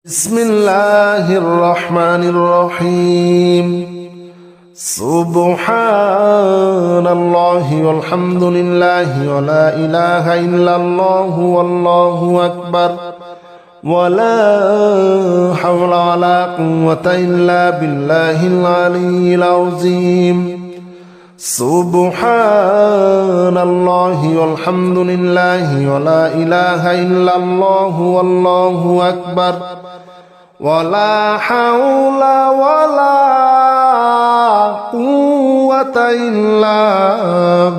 بسم الله الرحمن الرحيم. سبحان الله والحمد لله ولا إله إلا الله والله أكبر ولا حول ولا قوة إلا بالله العلي العظيم. سبحان الله والحمد لله ولا إله إلا الله والله أكبر ولا حول ولا قوة إلا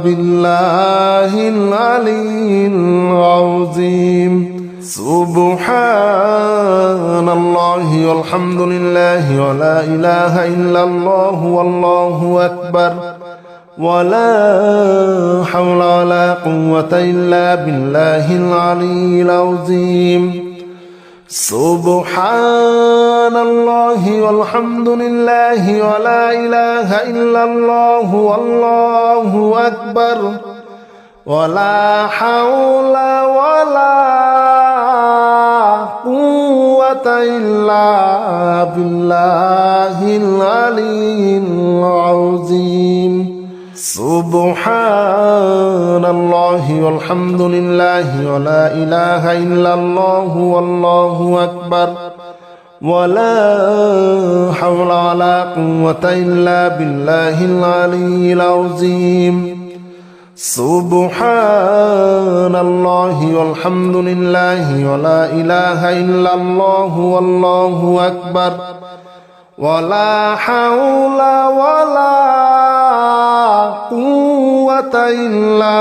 بالله العلي العظيم. سبحان الله والحمد لله ولا إله إلا الله والله أكبر ولا حول ولا قوة إلا بالله العلي العظيم. سبحان الله والحمد لله ولا إله إلا الله والله أكبر ولا حول ولا قوة إلا بالله العلي العظيم. سبحان الله والحمد لله ولا إله إلا الله والله أكبر ولا حول ولا قوة إلا بالله العلي العظيم. سبحان الله والحمد لله ولا إله إلا الله والله أكبر ولا حول ولا قوة إلا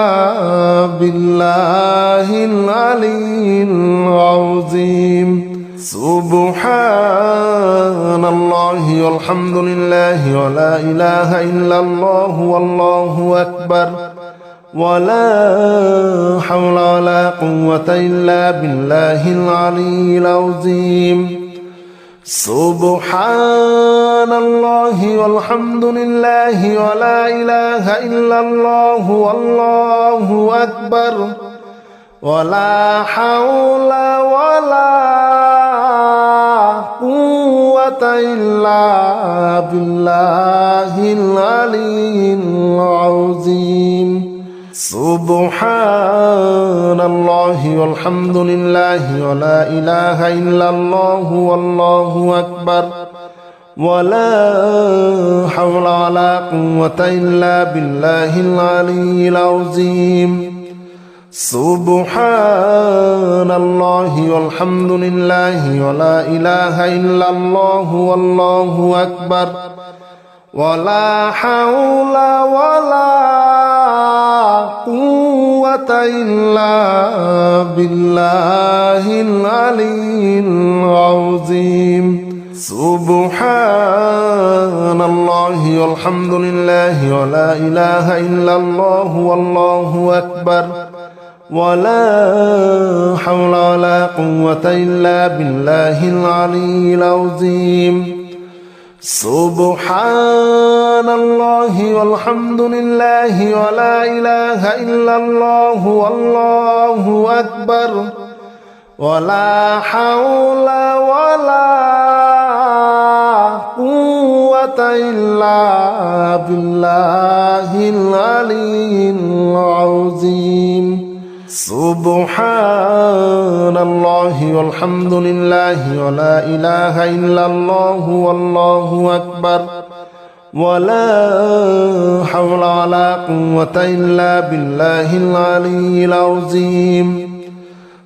بالله العلي العظيم. سبحان الله والحمد لله ولا إله إلا الله والله أكبر ولا حول ولا قوة إلا بالله العلي العظيم. سبحان الله والحمد لله ولا إله إلا الله والله أكبر ولا حول ولا قوة إلا بالله العلي العظيم. سبحان الله والحمد لله ولا إله إلا الله والله أكبر ولا حول ولا قوة إلا بالله العلي العظيم. سبحان الله والحمد لله ولا إله إلا الله والله أكبر ولا حول ولا قوة إلا بالله العلي العظيم. سبحان الله والحمد لله ولا إله إلا الله والله أكبر ولا حول ولا قوة إلا بالله العلي العظيم. سبحان الله والحمد لله ولا إله إلا الله والله أكبر ولا حول ولا قوة إلا بالله العلي العظيم. سبحان الله والحمد لله ولا إله إلا الله والله أكبر ولا حول ولا قوة إلا بالله العلي العظيم.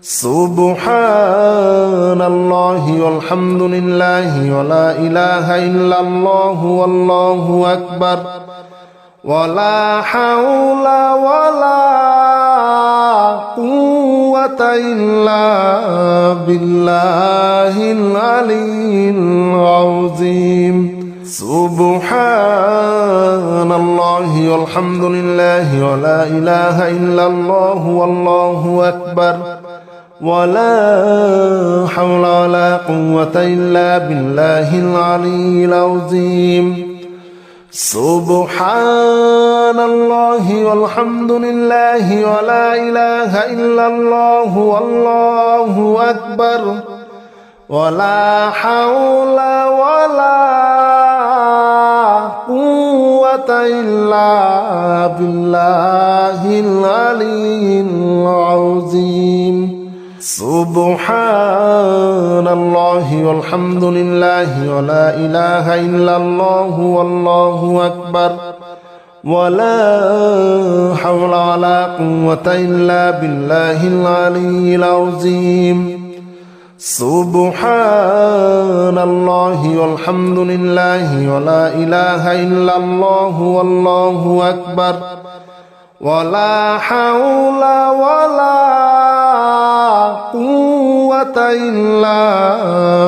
سبحان الله والحمد لله ولا إله إلا الله والله أكبر ولا حول ولا قوة إلا بالله العلي العظيم. سبحان الله والحمد لله ولا إله إلا الله والله أكبر ولا حول ولا قوة إلا بالله العلي العظيم. سبحان الله والحمد لله ولا إله إلا الله والله أكبر ولا حول ولا قوة إلا بالله العلي العظيم سبحان الله والحمد لله ولا إله إلا الله والله أكبر ولا حول ولا قوة إلا بالله العلي العظيم سبحان الله والحمد لله ولا إله إلا الله والله أكبر ولا حول ولا قوة إلا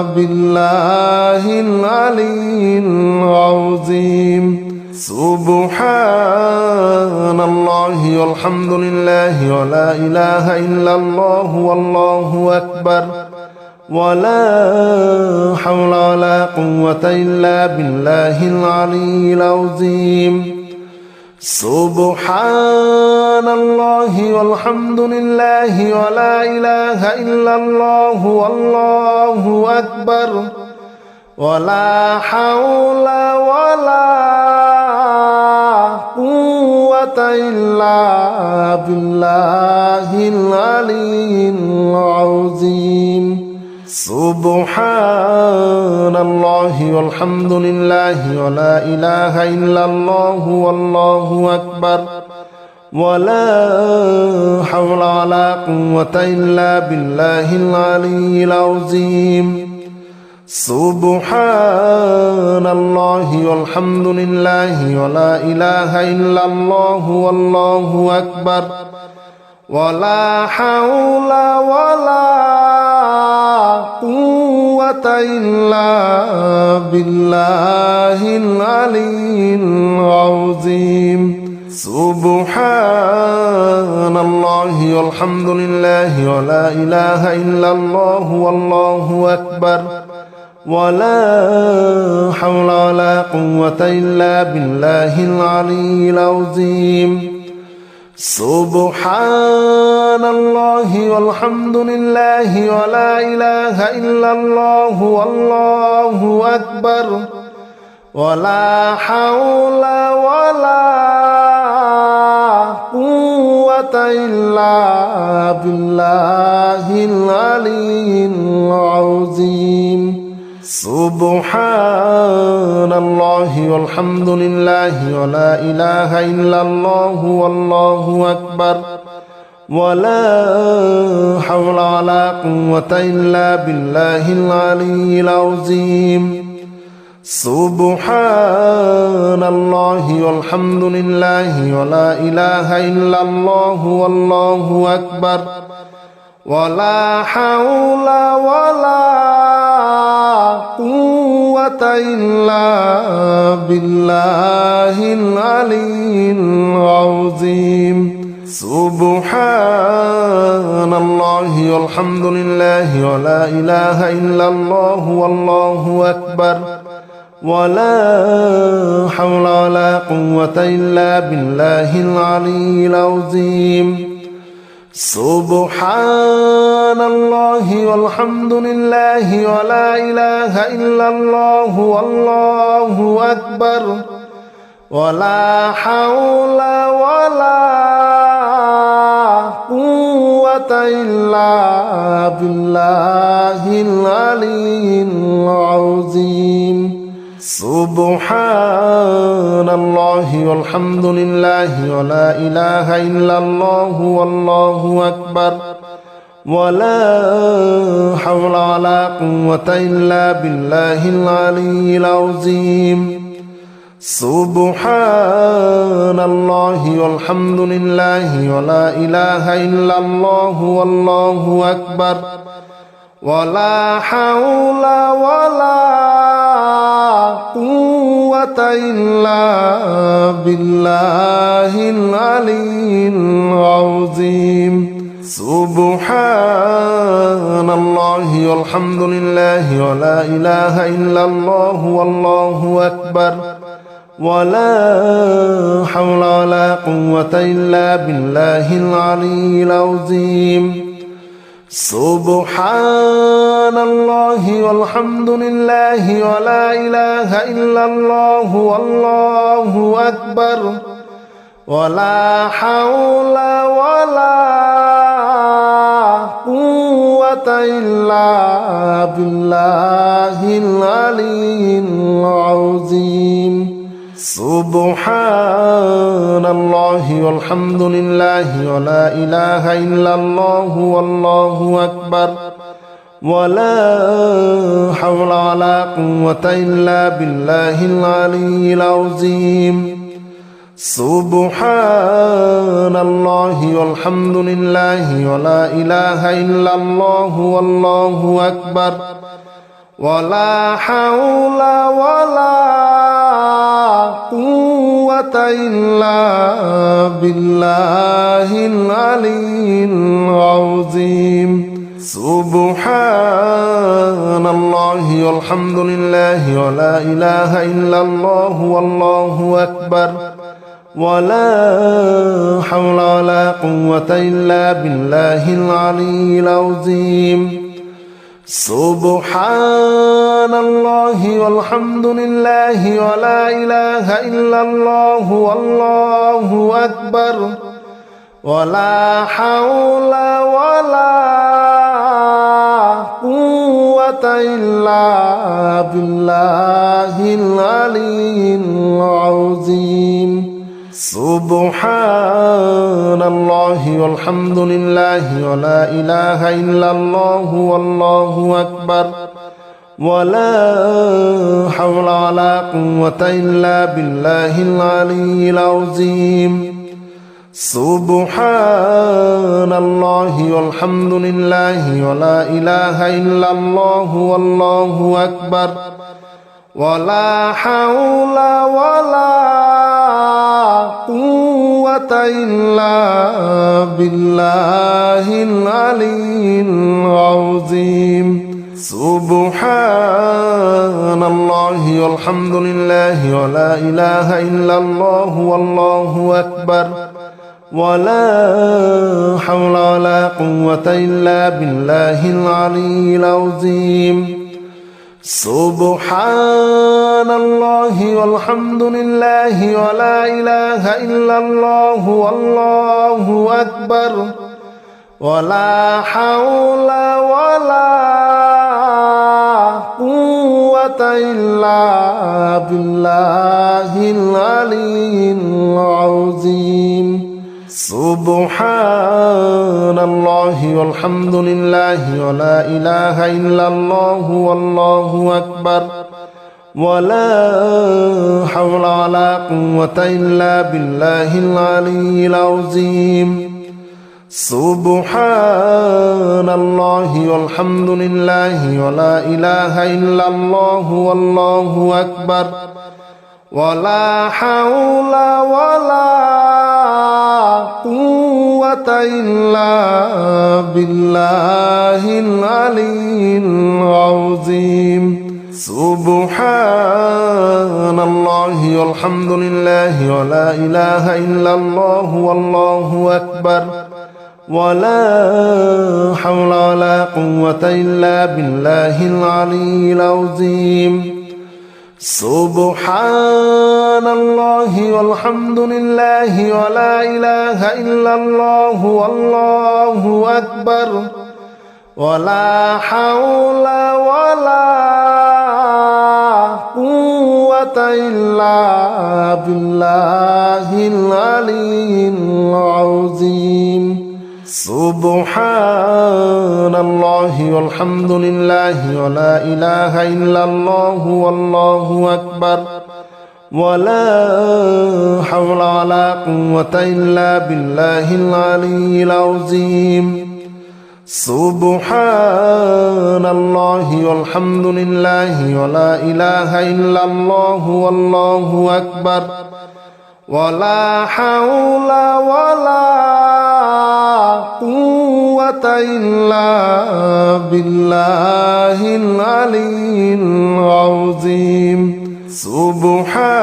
بالله العلي العظيم سبحان الله والحمد لله ولا إله إلا الله والله أكبر ولا حول ولا قوة إلا بالله العلي العظيم سبحان الله والحمد لله ولا إله إلا الله والله أكبر ولا حول ولا قوة إلا بالله العلي العظيم سبحان الله والحمد لله ولا إله إلا الله والله أكبر ولا حول ولا قوة إلا بالله العلي العظيم سبحان الله والحمد لله ولا إله إلا الله والله أكبر ولا حول ولا قوة إلا بالله العلي العظيم سبحان الله والحمد لله ولا إله إلا الله والله أكبر ولا حول ولا قوة إلا بالله العلي العظيم سبحان الله والحمد لله ولا إله إلا الله والله أكبر ولا حول ولا قوة إلا بالله العلي العظيم سبحان الله والحمد لله ولا إله إلا الله والله أكبر ولا حول ولا قوة إلا بالله العلي العظيم سبحان الله والحمد لله ولا إله إلا الله والله أكبر ولا حول ولا قوة إلا بالله العلي العظيم سبحان الله والحمد لله ولا إله إلا الله والله أكبر ولا حول ولا قوة إلا بالله العلي العظيم سبحان الله والحمد لله ولا إله إلا الله والله أكبر ولا حول ولا قوة إلا بالله العلي العظيم سبحان الله والحمد لله ولا إله إلا الله والله أكبر ولا حول ولا قوة إلا بالله العلي العظيم سبحان الله والحمد لله ولا إله إلا الله والله أكبر ولا حول ولا قوة إلا بالله العلي العظيم سبحان الله والحمد لله ولا إله إلا الله والله أكبر ولا حول ولا قوة إلا بالله العلي العظيم سبحان الله والحمد لله ولا إله إلا الله والله أكبر ولا حول ولا قوة إلا بالله العلي العظيم سبحان الله والحمد لله ولا إله إلا الله والله أكبر ولا حول ولا قوة إلا بالله العلي العظيم سبحان الله والحمد لله ولا إله إلا الله والله أكبر ولا حول ولا قوة إلا بالله العلي العظيم سبحان الله والحمد لله ولا إله إلا الله والله أكبر ولا حول ولا قوة إلا بالله العلي العظيم سبحان الله والحمد لله ولا إله إلا الله والله أكبر ولا حول ولا قوة إلا بالله العلي العظيم سبحان الله والحمد لله ولا إله إلا الله والله أكبر ولا حول ولا قوة إلا بالله العلي العظيم سبحان الله والحمد لله ولا إله إلا الله والله أكبر ولا حول ولا قوة إلا بالله العلي العظيم سبحان الله والحمد لله ولا إله إلا الله والله أكبر ولا حول ولا قوة إلا بالله العلي العظيم سبحان الله والحمد لله ولا إله إلا الله والله أكبر ولا حول ولا قوة إلا بالله العلي العظيم سبحان الله والحمد لله ولا إله إلا الله والله أكبر ولا حول ولا قوة إلا بالله العلي العظيم سبحان الله والحمد لله ولا إله إلا الله والله أكبر ولا حول ولا قوة إلا بالله العلي العظيم سبحان الله والحمد لله ولا إله إلا الله والله أكبر ولا حول ولا قوة إلا بالله العلي العظيم سبحان الله والحمد لله ولا إله إلا الله والله أكبر ولا حول ولا قوة إلا بالله العلي العظيم سبحان الله والحمد لله ولا إله إلا الله والله أكبر ولا حول ولا قوة إلا بالله العلي العظيم سبحان الله والحمد لله ولا إله إلا الله والله أكبر ولا حول ولا قوة إلا بالله العلي العظيم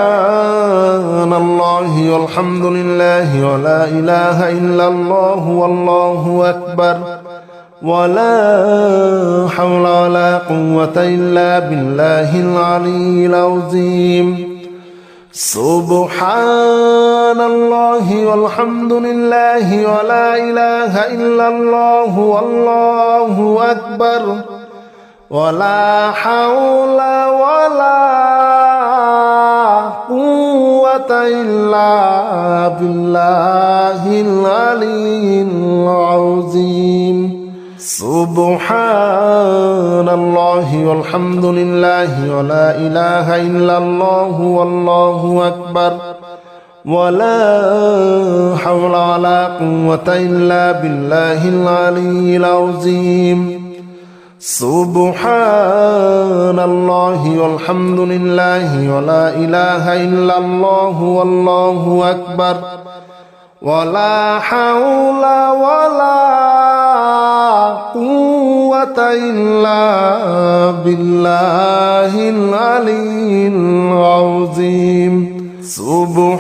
سبحان الله والحمد لله ولا إله إلا الله والله أكبر ولا حول ولا قوة إلا بالله العلي العظيم سبحان الله والحمد لله ولا إله إلا الله والله أكبر ولا حول ولا قوة إلا بالله العلي العظيم سبحان الله والحمد لله ولا إله إلا الله والله أكبر ولا حول ولا قوة إلا بالله العلي العظيم سبحان الله والحمد لله ولا إله إلا الله والله أكبر ولا حول ولا قوة إلا بالله العلي العظيم سبحان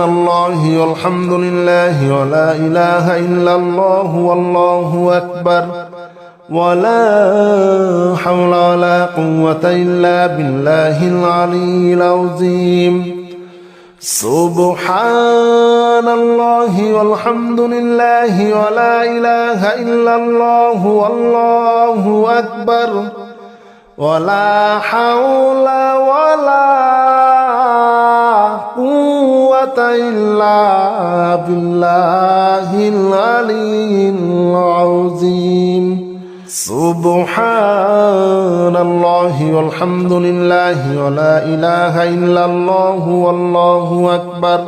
الله والحمد لله ولا إله إلا الله والله أكبر ولا حول ولا قوة إلا بالله العلي العظيم سبحان الله والحمد لله ولا إله إلا الله والله أكبر ولا حول ولا قوة إلا بالله العلي العظيم سبحان الله والحمد لله ولا إله إلا الله والله أكبر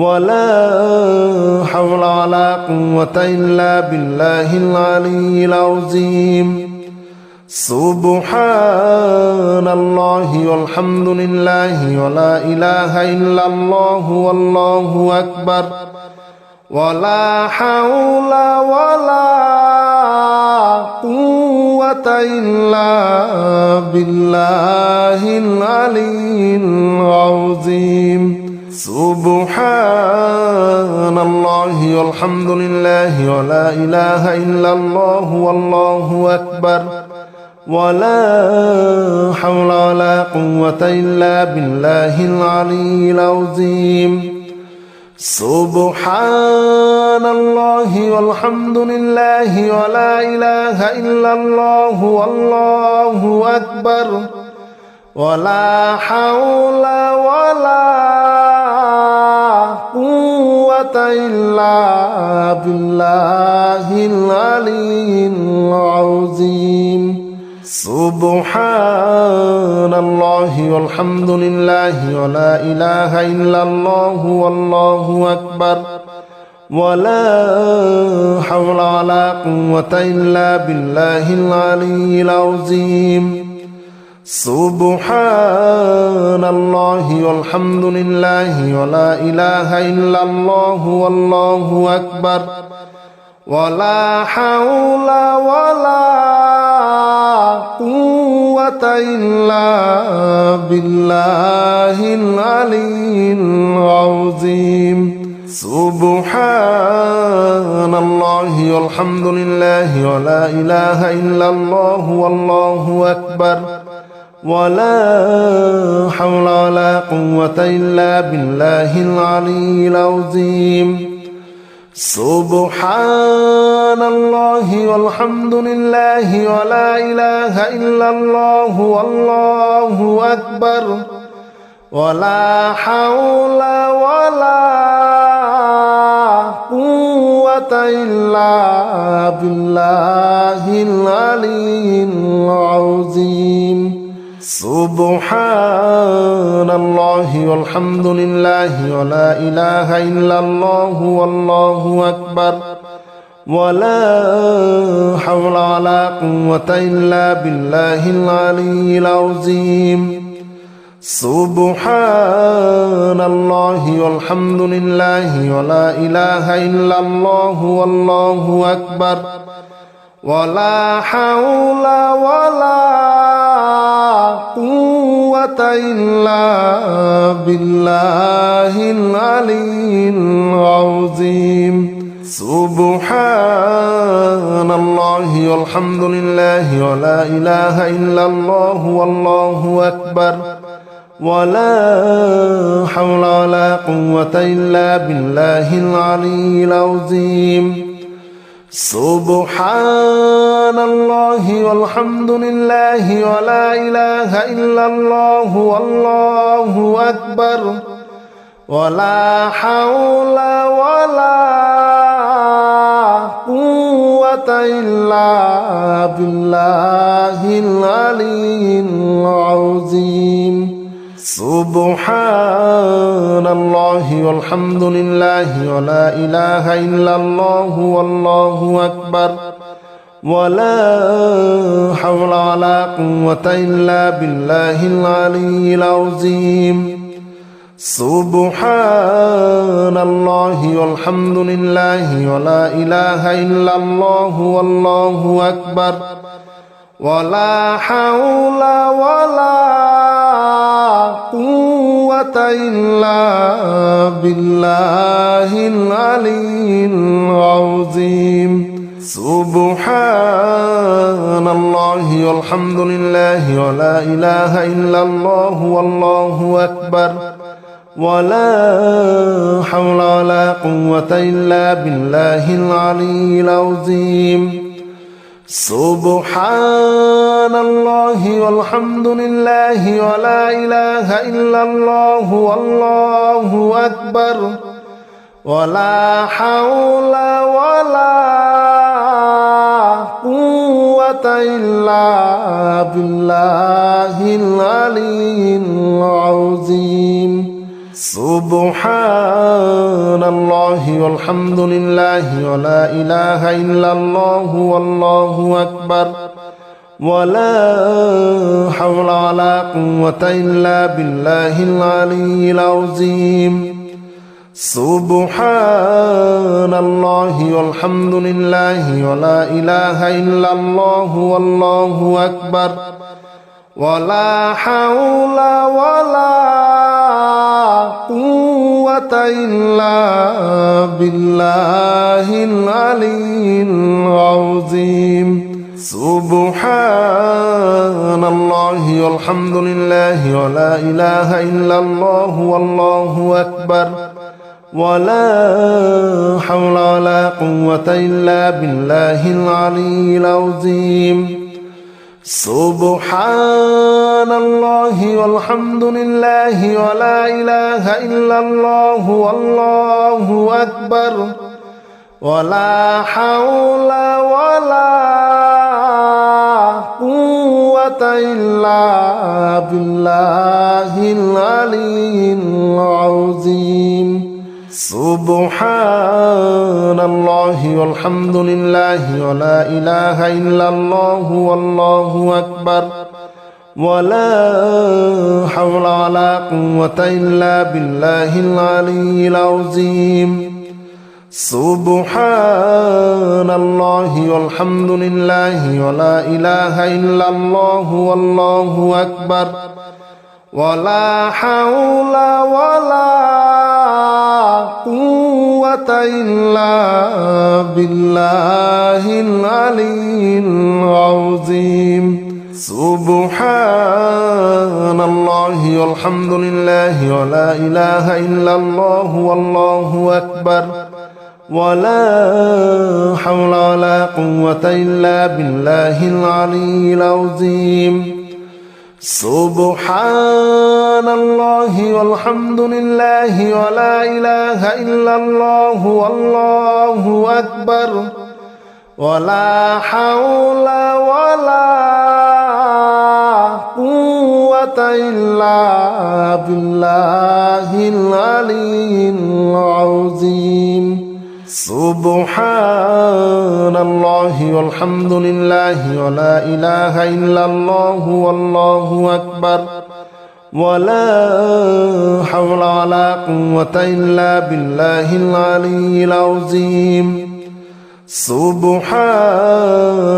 ولا حول ولا قوة إلا بالله العلي العظيم سبحان الله والحمد لله ولا إله إلا الله والله أكبر ولا حول ولا قوة إلا بالله العلي العظيم سبحان الله والحمد لله ولا إله إلا الله والله أكبر ولا حول ولا قوة إلا بالله العلي العظيم سبحان الله والحمد لله ولا إله إلا الله والله أكبر ولا حول ولا قوة إلا بالله العلي العظيم سبحان الله والحمد لله ولا إله إلا الله والله أكبر ولا حول ولا قوة إلا بالله العلي العظيم سبحان الله والحمد لله ولا إله إلا الله والله أكبر ولا حول ولا قوة إلا بالله العلي العظيم سبحان الله والحمد لله ولا إله إلا الله والله أكبر ولا حول ولا قوة إلا بالله العلي العظيم سبحان الله والحمد لله ولا إله إلا الله والله أكبر ولا حول ولا قوة إلا بالله العلي العظيم سبحان الله والحمد لله ولا إله إلا الله والله أكبر ولا حول ولا قوة إلا بالله العلي العظيم سبحان الله والحمد لله ولا إله إلا الله والله أكبر ولا حول ولا قوة إلا بالله العلي العظيم سبحان الله والحمد لله ولا إله إلا الله والله أكبر ولا حول ولا قوة إلا بالله العلي العظيم سبحان الله والحمد لله ولا إله إلا الله والله أكبر ولا حول ولا قوة إلا بالله العلي العظيم سبحان الله والحمد لله ولا إله إلا الله والله أكبر ولا حول ولا قوة إلا بالله العلي العظيم سبحان الله والحمد لله ولا إله إلا الله والله أكبر ولا حول ولا قوة إلا بالله العلي العظيم سبحان الله والحمد لله ولا إله إلا الله والله أكبر ولا حول ولا قوة إلا بالله العلي العظيم سبحان الله والحمد لله ولا إله إلا الله والله أكبر ولا حول ولا قوة إلا بالله العلي العظيم سبحان الله والحمد لله ولا إله إلا الله والله أكبر ولا حول ولا قوة إلا بالله العلي العظيم سبحان الله والحمد لله ولا إله إلا الله والله أكبر ولا حول ولا قوة إلا بالله العلي العظيم سبحان الله والحمد لله ولا إله إلا الله والله أكبر ولا حول ولا قوة إلا بالله العلي العظيم سبحان الله والحمد لله ولا إله إلا الله والله أكبر ولا حول ولا قوة إلا بالله العلي العظيم سبحان الله والحمد لله ولا إله إلا الله والله أكبر ولا حول ولا قوة إلا بالله العلي العظيم سبحان الله والحمد لله ولا إله إلا الله والله أكبر ولا حول ولا قوة إلا بالله العلي العظيم سبحان الله والحمد لله ولا إله إلا الله والله أكبر ولا حول ولا قوة إلا بالله العلي العظيم سبحان الله والحمد لله ولا إله إلا الله والله أكبر ولا حول ولا قوة إلا بالله العلي العظيم سبحان الله والحمد لله ولا إله إلا الله والله أكبر ولا حول ولا قوة إلا بالله العلي العظيم سبحان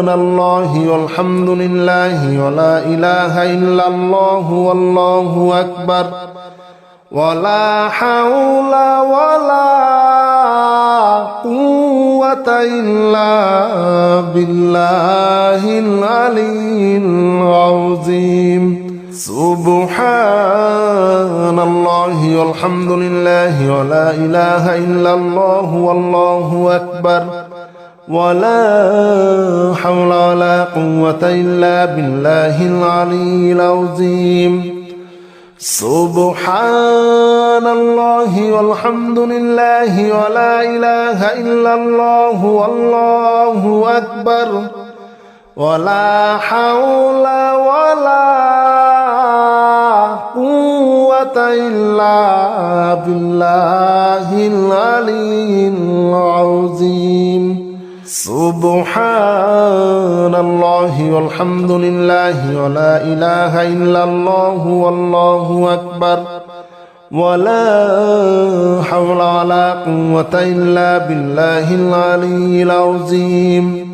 الله والحمد لله ولا إله إلا الله والله أكبر ولا حول ولا قوة إلا بالله العلي العظيم سبحان الله والحمد لله ولا إله إلا الله والله أكبر ولا حول ولا قوة إلا بالله العلي العظيم سبحان الله والحمد لله ولا إله إلا الله والله أكبر ولا حول ولا قوة إلا بالله العلي العظيم سبحان الله والحمد لله ولا إله إلا الله والله أكبر ولا حول ولا قوة إلا بالله العلي العظيم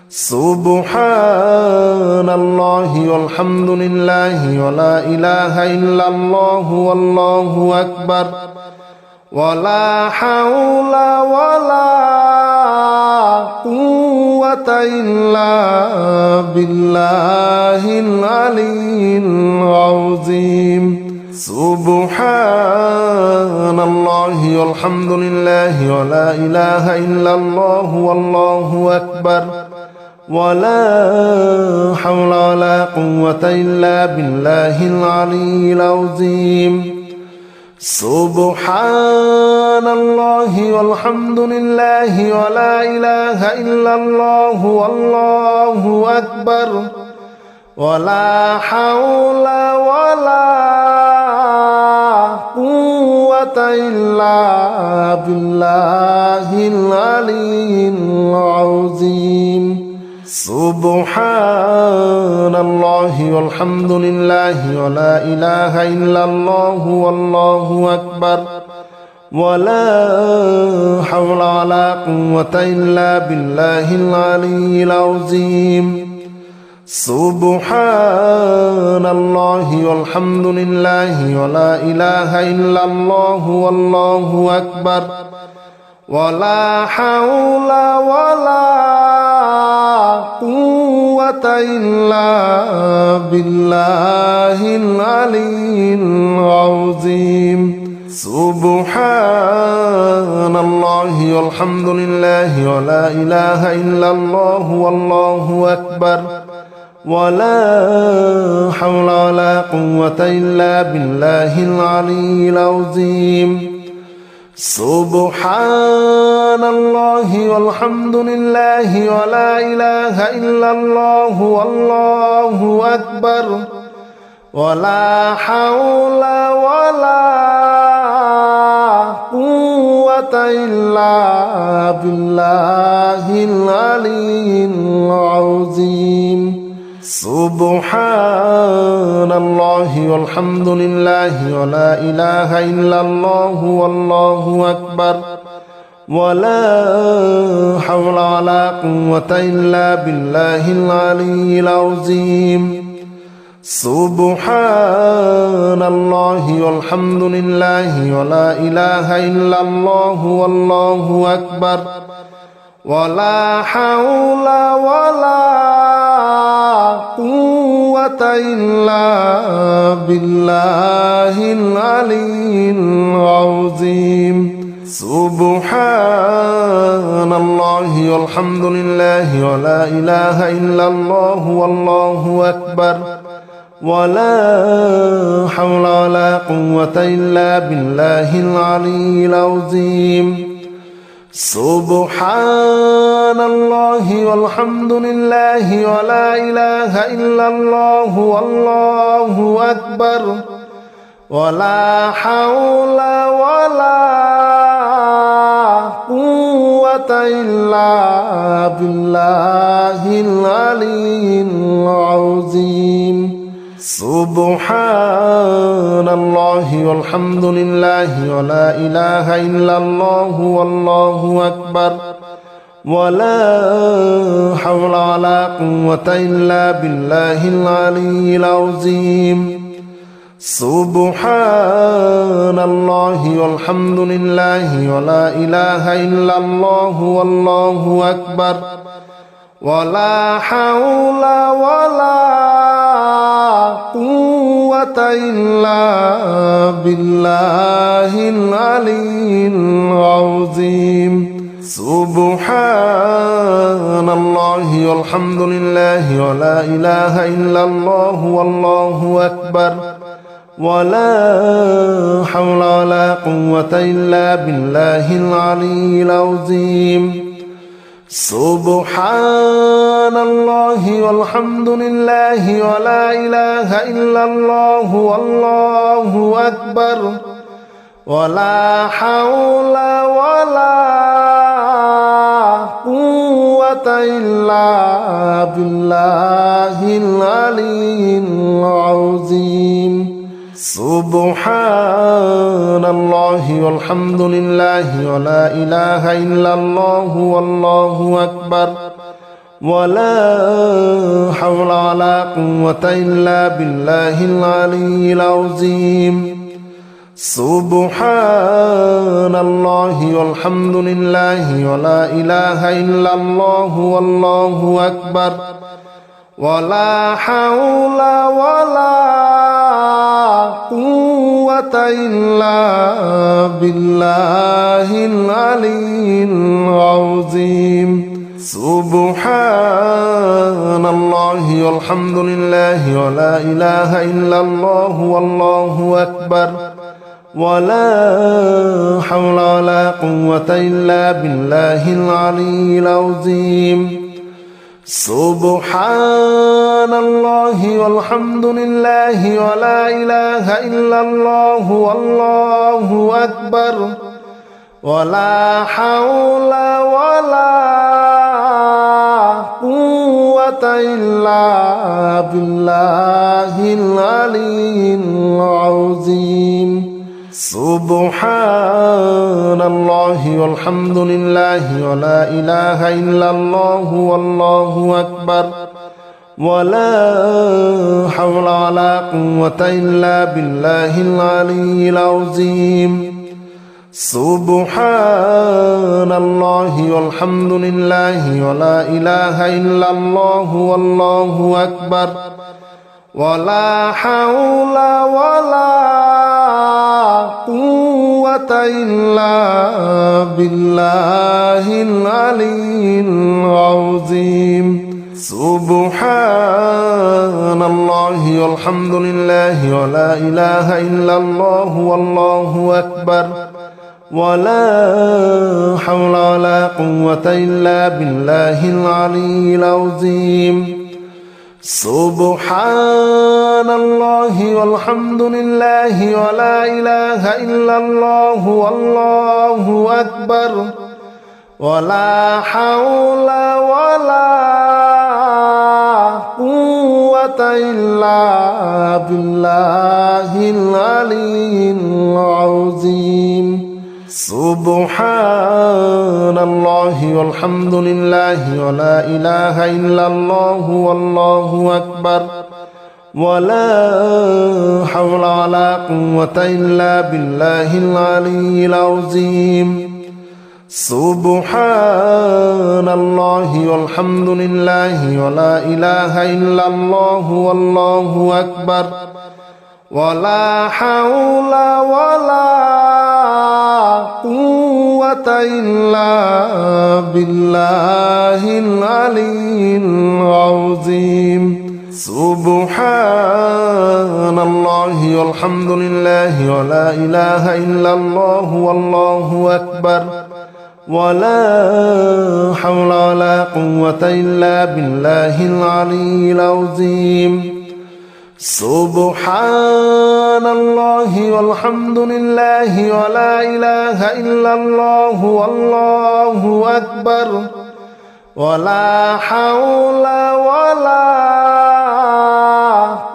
سبحان الله والحمد لله ولا إله إلا الله والله أكبر ولا حول ولا قوة إلا بالله العلي العظيم سبحان الله والحمد لله ولا إله إلا الله والله أكبر ولا حول ولا قوة إلا بالله العلي العظيم سبحان الله والحمد لله ولا إله إلا الله والله أكبر ولا حول ولا قوة إلا بالله العلي العظيم سبحان الله والحمد لله ولا إله إلا الله والله أكبر ولا حول ولا قوة إلا بالله العلي العظيم سبحان الله والحمد لله ولا إله إلا الله والله أكبر ولا حول ولا قوة إلا بالله العلي العظيم سبحان الله والحمد لله ولا إله إلا الله والله أكبر ولا حول ولا قوة إلا بالله العلي العظيم سبحان الله والحمد لله ولا إله إلا الله والله أكبر ولا حول ولا قوة إلا بالله العلي العظيم سبحان الله والحمد لله ولا إله إلا الله والله أكبر ولا حول ولا قوة إلا بالله العلي العظيم سبحان الله والحمد لله ولا إله إلا الله والله أكبر ولا حول ولا قوة إلا بالله العلي العظيم سبحان الله والحمد لله ولا إله إلا الله والله أكبر ولا حول ولا قوة إلا بالله العلي العظيم سبحان الله والحمد لله ولا إله إلا الله والله أكبر ولا حول ولا قوة إلا بالله العلي العظيم سبحان الله والحمد لله ولا إله إلا الله والله أكبر ولا حول ولا قوة إلا بالله العلي العظيم سبحان الله والحمد لله ولا إله إلا الله والله أكبر ولا حول ولا قوة إلا بالله العلي العظيم سبحان الله والحمد لله ولا إله إلا الله والله أكبر ولا حول ولا قوة إلا بالله العلي العظيم سبحان الله والحمد لله ولا إله إلا الله والله أكبر ولا حول ولا قوة إلا بالله العلي العظيم سبحان الله والحمد لله ولا إله إلا الله والله أكبر ولا حول ولا قوة إلا بالله العلي العظيم سبحان الله والحمد لله ولا إله إلا الله والله أكبر ولا حول ولا قوة إلا بالله العلي العظيم سبحان الله والحمد لله ولا إله إلا الله والله أكبر ولا حول ولا قوة إلا بالله العلي العظيم سبحان الله والحمد لله ولا إله إلا الله والله أكبر ولا حول ولا قوة إلا بالله العلي العظيم سبحان الله والحمد لله ولا إله إلا الله والله أكبر ولا حول ولا قوة إلا بالله العلي العظيم سبحان الله والحمد لله ولا إله إلا الله والله أكبر ولا حول ولا قوة إلا بالله العلي العظيم سبحان الله والحمد لله ولا إله إلا الله والله أكبر ولا حول ولا قوة إلا بالله العلي العظيم سبحان الله والحمد لله ولا إله إلا الله والله أكبر ولا حول ولا قوة إلا بالله العلي العظيم سبحان الله والحمد لله ولا إله إلا الله والله أكبر ولا حول ولا قوة إلا بالله العلي العظيم سبحان الله والحمد لله ولا إله إلا الله والله أكبر ولا حول ولا قوة إلا بالله العلي العظيم سبحان الله والحمد لله ولا إله إلا الله والله أكبر ولا حول ولا قوة إلا بالله العلي العظيم سبحان الله والحمد لله ولا إله إلا الله والله أكبر ولا حول ولا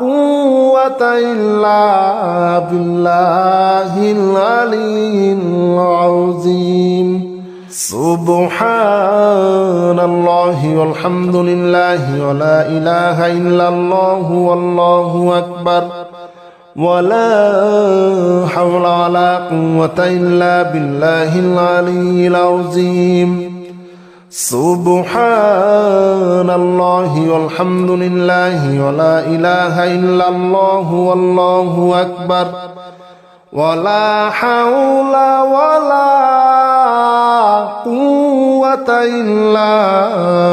قوة إلا بالله العلي العظيم سبحان الله والحمد لله ولا إله إلا الله والله أكبر ولا حول ولا قوة إلا بالله العلي العظيم سبحان الله والحمد لله ولا إله إلا الله والله أكبر ولا حول ولا قوة إلا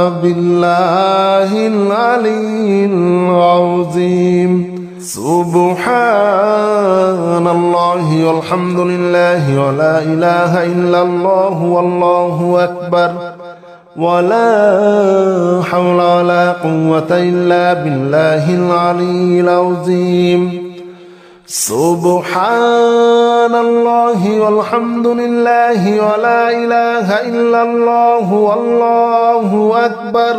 بالله العلي العظيم سبحان الله والحمد لله ولا إله إلا الله والله أكبر ولا حول ولا قوة إلا بالله العلي العظيم سبحان الله والحمد لله ولا إله إلا الله والله أكبر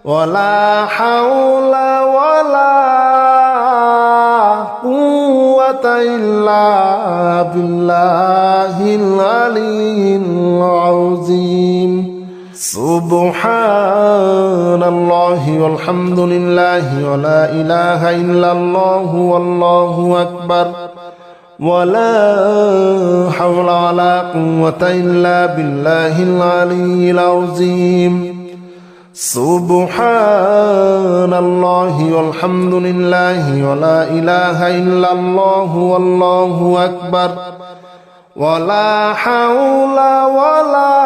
ولا حول ولا قوة إلا بالله العلي العظيم سبحان الله والحمد لله ولا إله إلا الله والله أكبر ولا حول ولا قوة إلا بالله العلي العظيم سبحان الله والحمد لله ولا إله إلا الله والله أكبر ولا حول ولا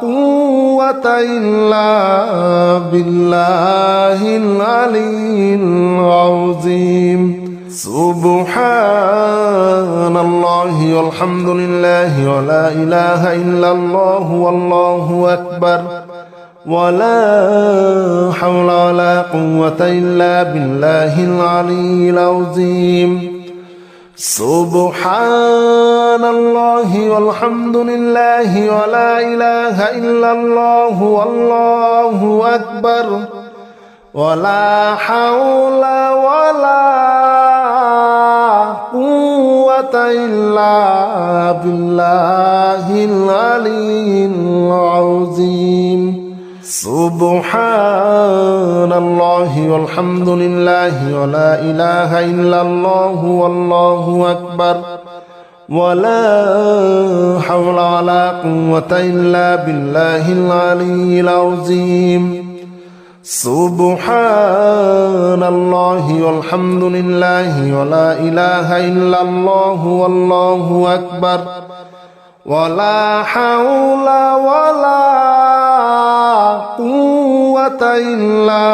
قوة إلا بالله العلي العظيم سبحان الله والحمد لله ولا إله إلا الله والله أكبر ولا حول ولا قوة إلا بالله العلي العظيم سبحان الله والحمد لله ولا إله إلا الله والله أكبر ولا حول ولا قوة إلا بالله العلي العظيم سبحان الله والحمد لله ولا إله إلا الله والله أكبر ولا حول ولا قوة إلا بالله العلي العظيم سبحان الله والحمد لله ولا إله إلا الله والله أكبر ولا حول ولا قوة إلا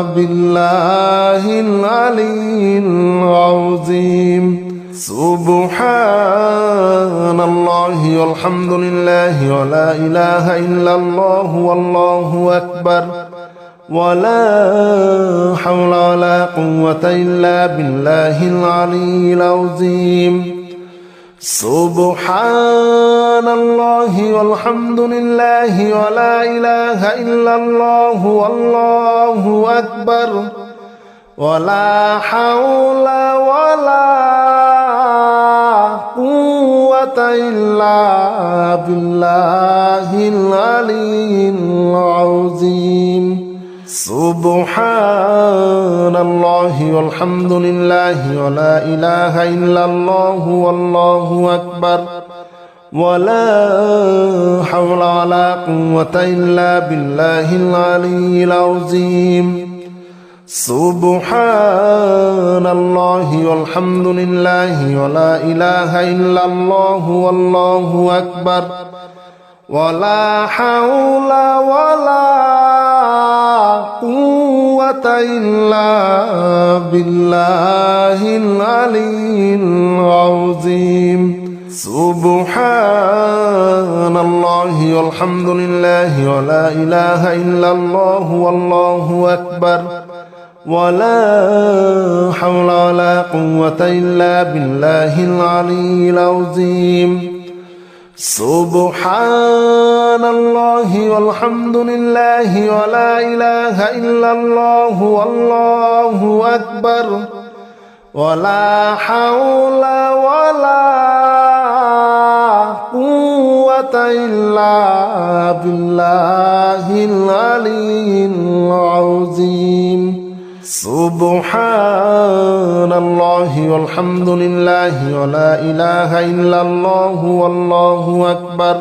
بالله العلي العظيم سبحان الله والحمد لله ولا إله إلا الله والله أكبر ولا حول ولا قوة إلا بالله العلي العظيم سبحان الله والحمد لله ولا إله إلا الله والله أكبر ولا حول ولا قوة إلا بالله العلي العظيم سبحان الله والحمد لله ولا إله إلا الله والله أكبر ولا حول ولا قوة إلا بالله العلي العظيم سبحان الله والحمد لله ولا إله إلا الله والله أكبر ولا حول ولا قوة إلا بالله العلي العظيم سبحان الله والحمد لله ولا إله إلا الله والله أكبر ولا حول ولا قوة إلا بالله العلي العظيم سبحان الله والحمد لله ولا إله إلا الله والله أكبر ولا حول ولا قوة إلا بالله العلي العظيم سبحان الله والحمد لله ولا إله إلا الله والله أكبر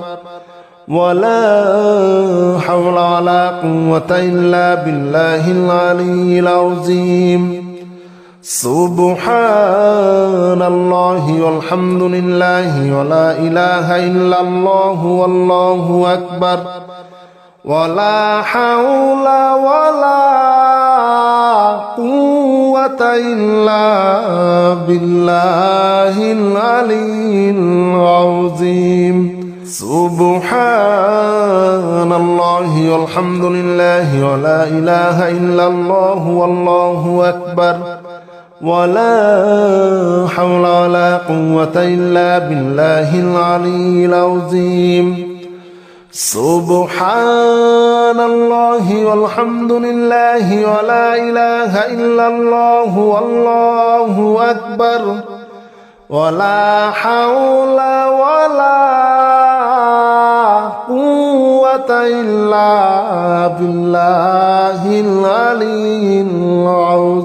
ولا حول ولا قوة إلا بالله العلي العظيم سبحان الله والحمد لله ولا إله إلا الله والله أكبر ولا حول ولا قوة إلا بالله العلي العظيم سبحان الله والحمد لله ولا إله إلا الله والله أكبر ولا حول ولا قوة إلا بالله العلي العظيم سبحان الله والحمد لله ولا إله إلا الله والله أكبر ولا حول ولا قوة إلا بالله العلي العظيم